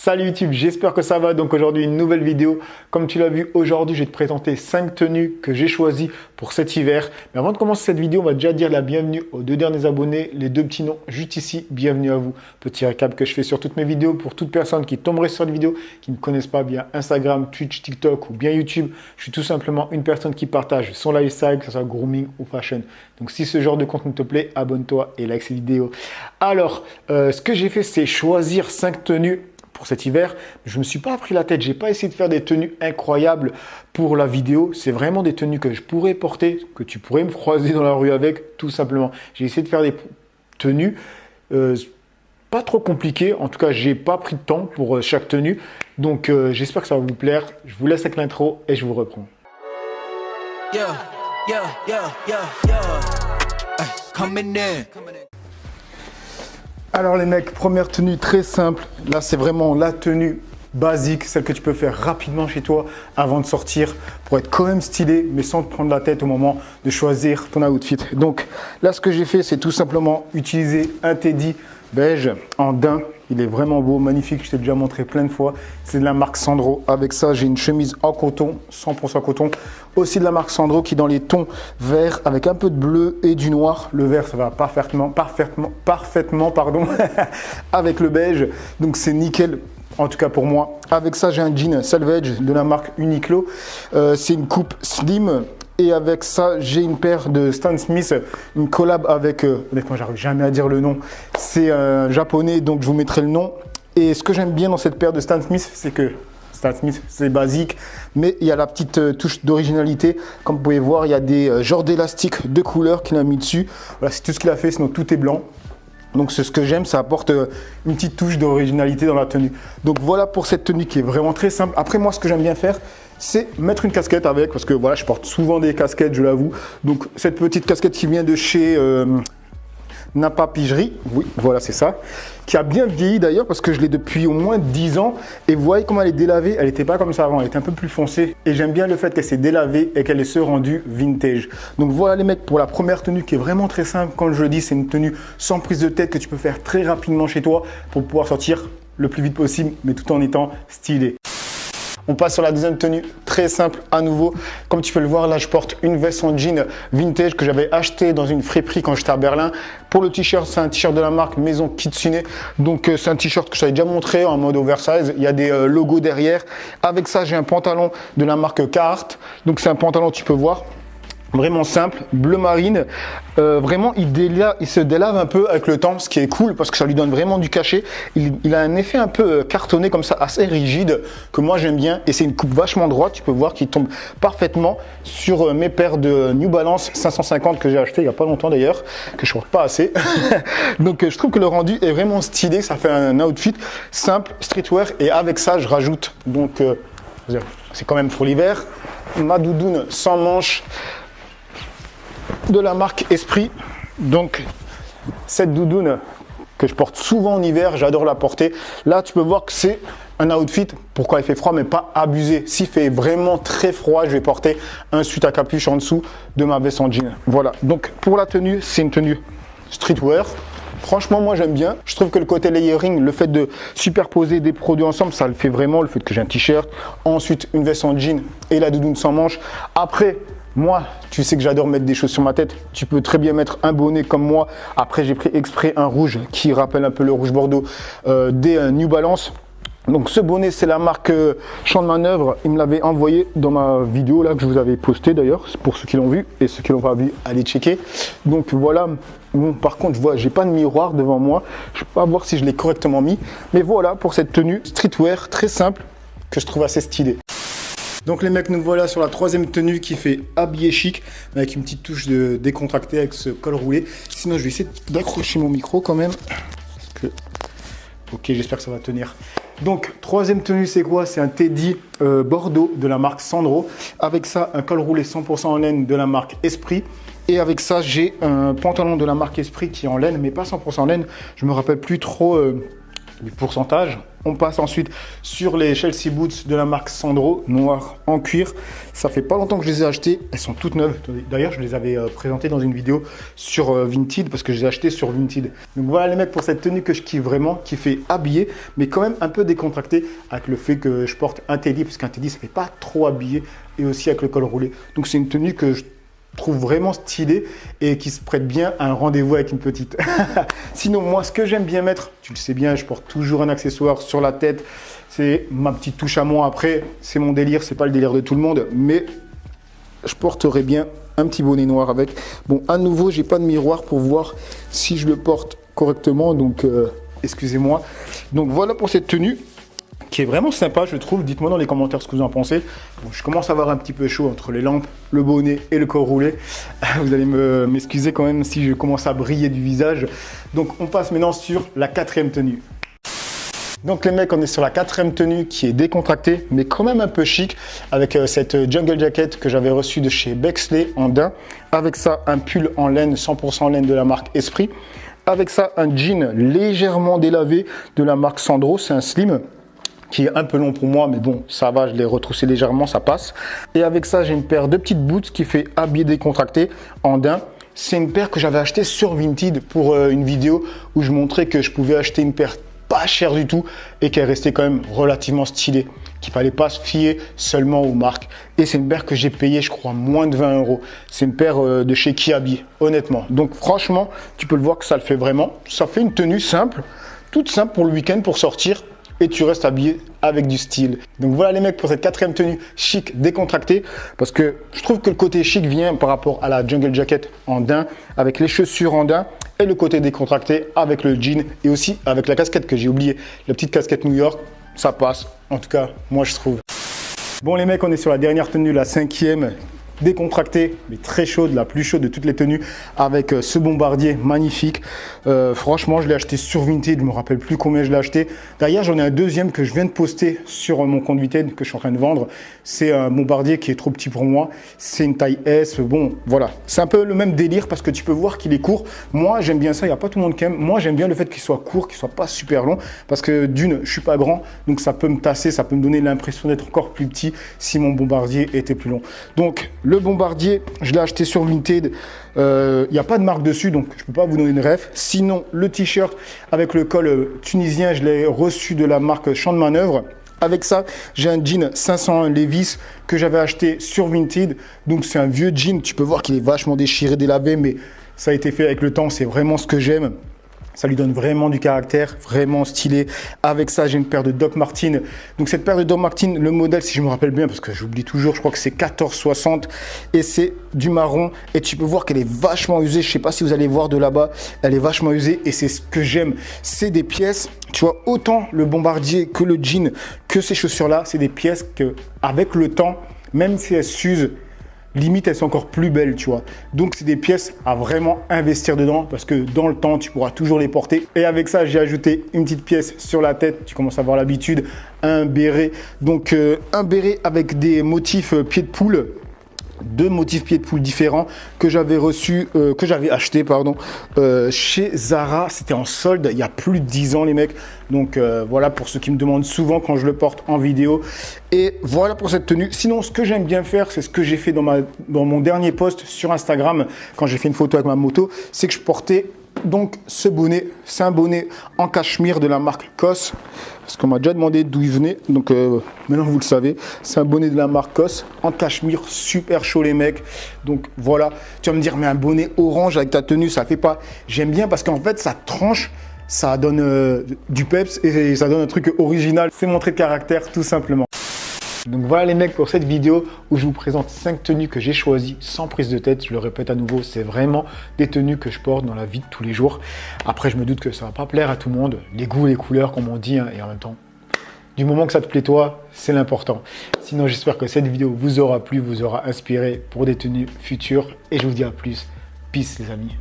Salut YouTube, j'espère que ça va. Donc aujourd'hui une nouvelle vidéo. Comme tu l'as vu, aujourd'hui je vais te présenter 5 tenues que j'ai choisies pour cet hiver. Mais avant de commencer cette vidéo, on va déjà dire la bienvenue aux 2 derniers abonnés, les 2 petits noms juste ici. Bienvenue à vous. Petit récap que je fais sur toutes mes vidéos pour toute personne qui tomberait sur une vidéo, qui ne me connaissent pas via Instagram, Twitch, TikTok ou bien YouTube. Je suis tout simplement une personne qui partage son lifestyle, que ce soit grooming ou fashion. Donc si ce genre de contenu te plaît, abonne-toi et like cette vidéo. Alors, ce que j'ai fait, c'est choisir 5 tenues pour cet hiver. Je ne me suis pas pris la tête, j'ai pas essayé de faire des tenues incroyables pour la vidéo. C'est vraiment des tenues que je pourrais porter, que tu pourrais me croiser dans la rue avec, tout simplement. J'ai essayé de faire des tenues pas trop compliquées. En tout cas, j'ai pas pris de temps pour chaque tenue. Donc, j'espère que ça va vous plaire. Je vous laisse avec l'intro et je vous reprends. Alors les mecs, première tenue très simple. Là, c'est vraiment la tenue basique, celle que tu peux faire rapidement chez toi avant de sortir pour être quand même stylé, mais sans te prendre la tête au moment de choisir ton outfit. Donc là, ce que j'ai fait, c'est tout simplement utiliser un teddy beige en daim. Il est vraiment beau, magnifique, je t'ai déjà montré plein de fois. C'est de la marque Sandro. Avec ça, j'ai une chemise en coton, 100% coton. Aussi de la marque Sandro qui est dans les tons verts avec un peu de bleu et du noir. Le vert, ça va parfaitement avec le beige. Donc c'est nickel. En tout cas pour moi. Avec ça, j'ai un jean Salvage de la marque Uniqlo. C'est une coupe slim. Et avec ça, j'ai une paire de Stan Smith, une collab avec, honnêtement, j'arrive jamais à dire le nom. C'est un japonais, donc je vous mettrai le nom. Et ce que j'aime bien dans cette paire de Stan Smith, c'est que Stan Smith, c'est basique, mais il y a la petite touche d'originalité. Comme vous pouvez voir, il y a des genres d'élastiques de couleur qu'il a mis dessus. Voilà, c'est tout ce qu'il a fait, sinon tout est blanc. Donc c'est ce que j'aime, ça apporte une petite touche d'originalité dans la tenue. Donc voilà pour cette tenue qui est vraiment très simple. Après moi, ce que j'aime bien faire, c'est mettre une casquette avec, parce que voilà, je porte souvent des casquettes, je l'avoue. Donc cette petite casquette qui vient de chez Napa Pigerie, oui, voilà, c'est ça, qui a bien vieilli d'ailleurs, parce que je l'ai depuis au moins 10 ans. Et vous voyez comment elle est délavée, elle n'était pas comme ça avant, elle était un peu plus foncée. Et j'aime bien le fait qu'elle s'est délavée et qu'elle se rendue vintage. Donc voilà les mecs, pour la première tenue qui est vraiment très simple. Comme je le dis, c'est une tenue sans prise de tête que tu peux faire très rapidement chez toi pour pouvoir sortir le plus vite possible, mais tout en étant stylé. On passe sur la deuxième tenue, très simple à nouveau. Comme tu peux le voir, là, je porte une veste en jean vintage que j'avais acheté dans une friperie quand j'étais à Berlin. Pour le t-shirt, c'est un t-shirt de la marque Maison Kitsune. Donc, c'est un t-shirt que je t'avais déjà montré en mode oversize. Il y a des logos derrière. Avec ça, j'ai un pantalon de la marque Carhartt. Donc, c'est un pantalon, tu peux voir. Vraiment simple, bleu marine, vraiment il se délave un peu avec le temps, ce qui est cool parce que ça lui donne vraiment du cachet. Il a un effet un peu cartonné comme ça, assez rigide, que moi j'aime bien. Et c'est une coupe vachement droite, tu peux voir qu'il tombe parfaitement sur mes paires de New Balance 550 que j'ai acheté il n'y a pas longtemps d'ailleurs, que je porte pas assez. Donc je trouve que le rendu est vraiment stylé, ça fait un outfit simple, streetwear. Et avec ça je rajoute, donc c'est quand même pour l'hiver, ma doudoune sans manches de la marque Esprit. Donc cette doudoune que je porte souvent en hiver, j'adore la porter. Là tu peux voir que c'est un outfit pourquoi il fait froid mais pas abusé. S'il fait vraiment très froid, je vais porter un sweat à capuche en dessous de ma veste en jean. Voilà, donc pour la tenue, c'est une tenue streetwear. Franchement, moi j'aime bien. Je trouve que le côté layering, le fait de superposer des produits ensemble, ça le fait vraiment. Le fait que j'ai un t-shirt, ensuite une veste en jean et la doudoune sans manches. Après, moi, tu sais que j'adore mettre des choses sur ma tête. Tu peux très bien mettre un bonnet comme moi. Après, j'ai pris exprès un rouge qui rappelle un peu le rouge bordeaux des New Balance. Donc ce bonnet, c'est la marque Champ de Manœuvre. Il me l'avait envoyé dans ma vidéo là que je vous avais posté d'ailleurs, pour ceux qui l'ont vu et ceux qui l'ont pas vu, allez checker. Donc voilà. Bon, par contre, je vois, j'ai pas de miroir devant moi. Je peux pas voir si je l'ai correctement mis. Mais voilà pour cette tenue streetwear très simple que je trouve assez stylée. Donc les mecs, nous voilà sur la troisième tenue qui fait habillé chic avec une petite touche de décontracté avec ce col roulé. Sinon, je vais essayer d'accrocher mon micro quand même. Parce que... Ok, j'espère que ça va tenir. Donc, troisième tenue, c'est quoi? C'est un teddy bordeaux de la marque Sandro. Avec ça, un col roulé 100% en laine de la marque Esprit. Et avec ça, j'ai un pantalon de la marque Esprit qui est en laine, mais pas 100% en laine. Je me rappelle plus trop du pourcentage. On passe ensuite sur les Chelsea Boots de la marque Sandro, noir en cuir. Ça fait pas longtemps que je les ai achetés. Elles sont toutes neuves. D'ailleurs, je les avais présentées dans une vidéo sur Vinted parce que je les ai achetées sur Vinted. Donc voilà les mecs pour cette tenue que je kiffe vraiment, qui fait habillé, mais quand même un peu décontracté avec le fait que je porte un teddy, parce qu'un teddy ça fait pas trop habillé, et aussi avec le col roulé. Donc c'est une tenue que je trouve vraiment stylée et qui se prête bien à un rendez-vous avec une petite. Sinon, moi, ce que j'aime bien mettre, tu le sais bien, je porte toujours un accessoire sur la tête. C'est ma petite touche à moi. Après, c'est mon délire, c'est pas le délire de tout le monde, mais je porterai bien un petit bonnet noir avec. Bon, à nouveau, j'ai pas de miroir pour voir si je le porte correctement, donc excusez-moi. Donc voilà pour cette tenue, qui est vraiment sympa, je trouve. Dites-moi dans les commentaires ce que vous en pensez. Bon, je commence à avoir un petit peu chaud entre les lampes, le bonnet et le col roulé. Vous allez m'excuser quand même si je commence à briller du visage. Donc, on passe maintenant sur la quatrième tenue. Donc les mecs, on est sur la quatrième tenue qui est décontractée, mais quand même un peu chic, avec cette jungle jacket que j'avais reçue de chez Bexley en daim. Avec ça, un pull en laine, 100% laine de la marque Esprit. Avec ça, un jean légèrement délavé de la marque Sandro, c'est un slim, qui est un peu long pour moi, mais bon, ça va, je l'ai retroussé légèrement, ça passe. Et avec ça, j'ai une paire de petites boots qui fait habillé décontracté en daim. C'est une paire que j'avais achetée sur Vinted pour une vidéo où je montrais que je pouvais acheter une paire pas chère du tout et qu'elle restait quand même relativement stylée, qu'il fallait pas se fier seulement aux marques. Et c'est une paire que j'ai payée, je crois, moins de 20 €. C'est une paire de chez Kiabi, honnêtement. Donc franchement, tu peux le voir que ça le fait vraiment. Ça fait une tenue simple, toute simple pour le week-end, pour sortir. Et tu restes habillé avec du style. Donc voilà les mecs pour cette quatrième tenue chic décontractée, parce que je trouve que le côté chic vient par rapport à la jungle jacket en daim, avec les chaussures en daim, et le côté décontracté avec le jean et aussi avec la casquette que j'ai oublié, la petite casquette New York, ça passe. En tout cas, moi je trouve. Bon les mecs, on est sur la dernière tenue, la cinquième, décontractée, mais très chaude, la plus chaude de toutes les tenues, avec ce bombardier magnifique. Franchement, je l'ai acheté sur Vinted, je me rappelle plus combien je l'ai acheté. D'ailleurs, j'en ai un deuxième que je viens de poster sur mon compte Vinted, que je suis en train de vendre. C'est un bombardier qui est trop petit pour moi. C'est une taille S. Bon, voilà. C'est un peu le même délire parce que tu peux voir qu'il est court. Moi, j'aime bien ça. Il n'y a pas tout le monde qui aime. Moi, j'aime bien le fait qu'il soit court, qu'il soit pas super long, parce que d'une, je suis pas grand, donc ça peut me tasser, ça peut me donner l'impression d'être encore plus petit si mon bombardier était plus long. Donc, le bombardier, je l'ai acheté sur Vinted. Il n'y a pas de marque dessus, donc je ne peux pas vous donner une ref. Sinon, le t-shirt avec le col tunisien, je l'ai reçu de la marque Champ de Manœuvre. Avec ça, j'ai un jean 501 Levi's que j'avais acheté sur Vinted. Donc, c'est un vieux jean. Tu peux voir qu'il est vachement déchiré, délavé, mais ça a été fait avec le temps. C'est vraiment ce que j'aime. Ça lui donne vraiment du caractère, vraiment stylé. Avec ça, j'ai une paire de Doc Martens. Donc cette paire de Doc Martens, le modèle, si je me rappelle bien, parce que j'oublie toujours, je crois que c'est 1460 et c'est du marron. Et tu peux voir qu'elle est vachement usée. Je sais pas si vous allez voir de là-bas, elle est vachement usée et c'est ce que j'aime. C'est des pièces, tu vois, autant le bombardier que le jean, que ces chaussures-là, c'est des pièces que, avec le temps, même si elles s'usent, limite elles sont encore plus belles, tu vois. Donc c'est des pièces à vraiment investir dedans parce que dans le temps tu pourras toujours les porter. Et avec ça, j'ai ajouté une petite pièce sur la tête, tu commences à avoir l'habitude, un béret. Donc un béret avec des motifs pied de poule, deux motifs pied de poule différents que j'avais reçu, que j'avais acheté pardon, chez Zara. C'était en solde il y a plus de 10 ans les mecs. Donc voilà pour ceux qui me demandent souvent quand je le porte en vidéo. Et voilà pour cette tenue. Sinon, ce que j'aime bien faire, c'est ce que j'ai fait dans mon dernier post sur Instagram quand j'ai fait une photo avec ma moto, c'est que je portais donc ce bonnet. C'est un bonnet en cachemire de la marque COS, parce qu'on m'a déjà demandé d'où il venait, donc maintenant vous le savez. C'est un bonnet de la marque COS en cachemire, super chaud les mecs. Donc voilà, tu vas me dire mais un bonnet orange avec ta tenue, ça fait pas. J'aime bien parce qu'en fait ça tranche, ça donne du peps et ça donne un truc original. C'est mon trait de caractère tout simplement. Donc voilà les mecs pour cette vidéo où je vous présente 5 tenues que j'ai choisies sans prise de tête. Je le répète à nouveau, c'est vraiment des tenues que je porte dans la vie de tous les jours. Après, je me doute que ça ne va pas plaire à tout le monde, les goûts et les couleurs comme on dit, hein, et en même temps, du moment que ça te plaît toi, c'est l'important. Sinon, j'espère que cette vidéo vous aura plu, vous aura inspiré pour des tenues futures et je vous dis à plus. Peace les amis.